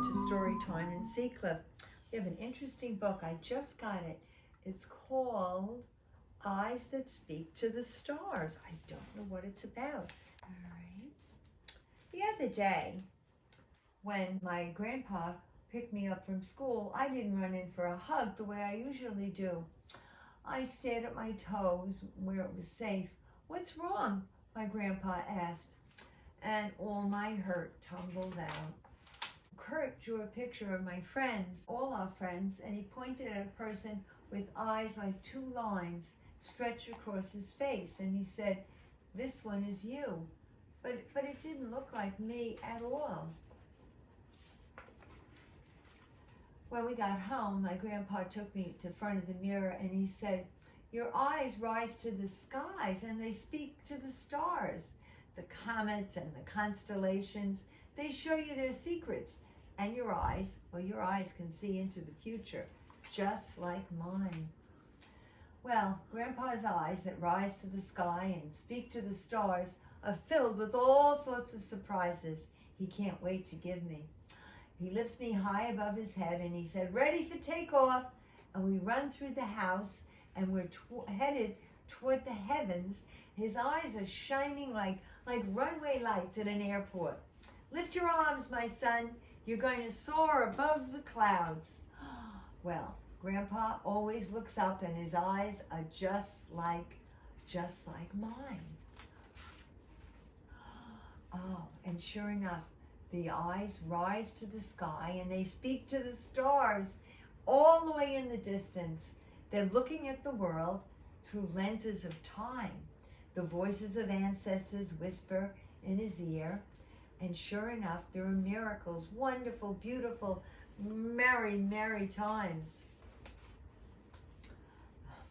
to Storytime in Seacliff. We have an interesting book. I just got it. It's called Eyes That Speak to the Stars. I don't know what it's about. All right. The other day, when my grandpa picked me up from school, I didn't run in for a hug the way I usually do. I stared at my toes where it was safe. "What's wrong?" my grandpa asked, and all my hurt tumbled out. Kurt drew a picture of my friends, all our friends, and he pointed at a person with eyes like two lines stretched across his face, and he said, "This one is you." But it didn't look like me at all. When we got home, my grandpa took me to the front of the mirror and he said, "Your eyes rise to the skies and they speak to the stars. The comets and the constellations, they show you their secrets. And your eyes can see into the future, just like mine." Well, Grandpa's eyes that rise to the sky and speak to the stars are filled with all sorts of surprises he can't wait to give me. He lifts me high above his head and he said, "Ready for takeoff." And we run through the house and we're headed toward the heavens. His eyes are shining like runway lights at an airport. "Lift your arms, my son. You're going to soar above the clouds." Well, Grandpa always looks up and his eyes are just like mine. Oh, and sure enough, the eyes rise to the sky and they speak to the stars all the way in the distance. They're looking at the world through lenses of time. The voices of ancestors whisper in his ear. And sure enough, there are miracles, wonderful, beautiful, merry, merry times.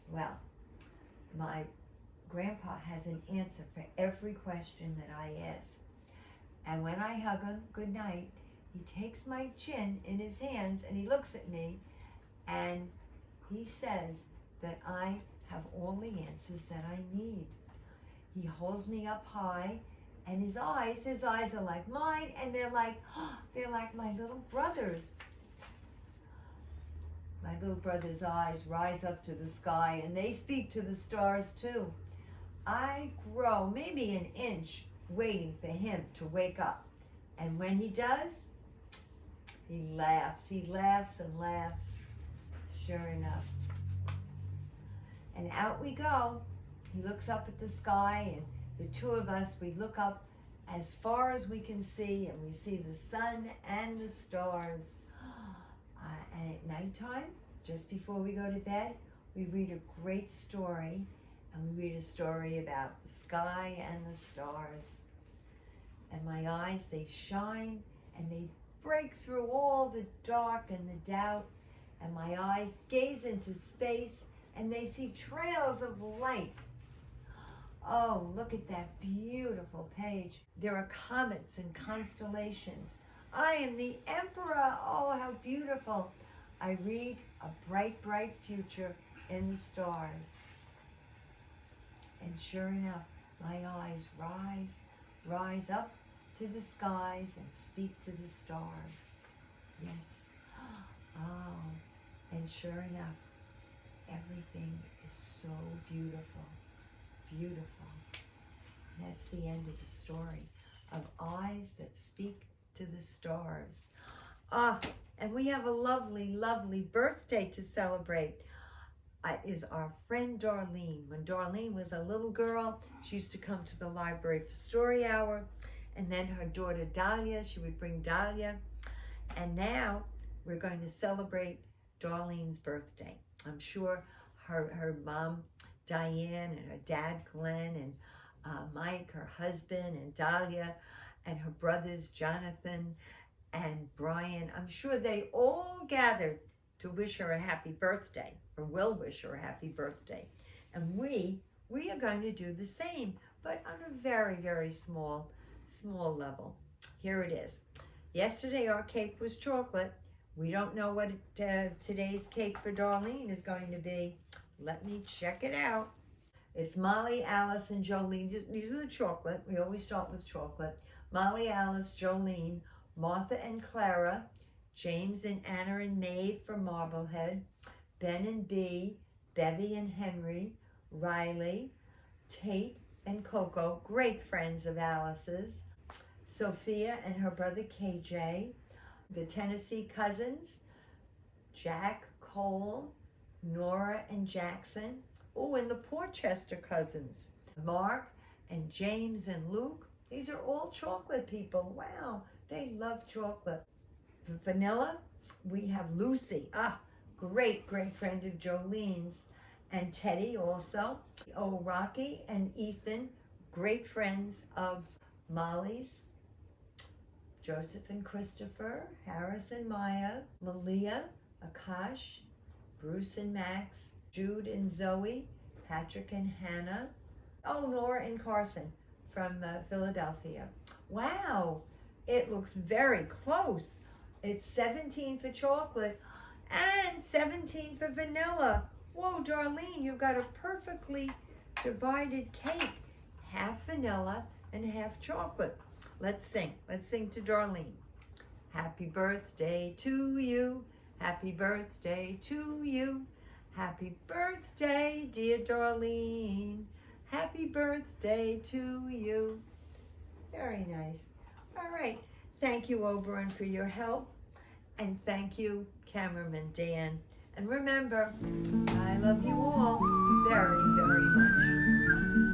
Well, my grandpa has an answer for every question that I ask. And when I hug him good night, he takes my chin in his hands and he looks at me and he says that I have all the answers that I need. He holds me up high and his eyes are like mine and they're like my little brother's. My little brother's eyes rise up to the sky and they speak to the stars too. I grow maybe an inch waiting for him to wake up. And when he does, he laughs and laughs, sure enough. And out we go. He looks up at the sky and the two of us, we look up as far as we can see and we see the sun and the stars. And at nighttime, just before we go to bed, we read a great story. And we read a story about the sky and the stars. And my eyes, they shine and they break through all the dark and the doubt. And my eyes gaze into space and they see trails of light. Oh, look at that beautiful page. There are comets and constellations. I am the emperor. Oh, how beautiful. I read a bright, bright future in the stars. And sure enough, my eyes rise up to the skies and speak to the stars. Yes. Oh, and sure enough, everything is so beautiful, beautiful. And that's the end of the story of Eyes That Speak to the Stars. And we have a lovely, lovely birthday to celebrate. Is our friend Darlene. When Darlene was a little girl, she used to come to the library for story hour. And then her daughter Dahlia, she would bring Dahlia. And now we're going to celebrate Darlene's birthday. I'm sure her mom, Diane, and her dad, Glenn, and Mike, her husband, and Dahlia, and her brothers, Jonathan and Brian, I'm sure they all gathered to wish her a happy birthday, or will wish her a happy birthday. And we are going to do the same, but on a very, very small level. Here it is. Yesterday our cake was chocolate. We don't know what today's cake for Darlene is going to be. Let me check it out. It's Molly, Alice, and Jolene. These are the chocolate. We always start with chocolate. Molly, Alice, Jolene, Martha and Clara, James and Anna and Maeve from Marblehead, Ben and Bee, Bevy and Henry, Riley, Tate and Coco, great friends of Alice's, Sophia and her brother KJ, the Tennessee cousins, Jack, Cole, Nora and Jackson, oh, and the Portchester cousins, Mark and James and Luke. These are all chocolate people. Wow, they love chocolate. For vanilla, we have Lucy, great friend of Jolene's, and Teddy also. Oh, Rocky and Ethan, great friends of Molly's. Joseph and Christopher, Harris and Maya, Malia, Akash, Bruce and Max, Jude and Zoe, Patrick and Hannah. Oh, Nora and Carson from Philadelphia. Wow, it looks very close. It's 17 for chocolate and 17 for vanilla. Whoa, Darlene, you've got a perfectly divided cake. Half vanilla and half chocolate. Let's sing. Let's sing to Darlene. Happy birthday to you. Happy birthday to you. Happy birthday, dear Darlene. Happy birthday to you. Very nice. All right. Thank you, Oberon, for your help. And thank you, cameraman Dan. And remember, I love you all very, very much.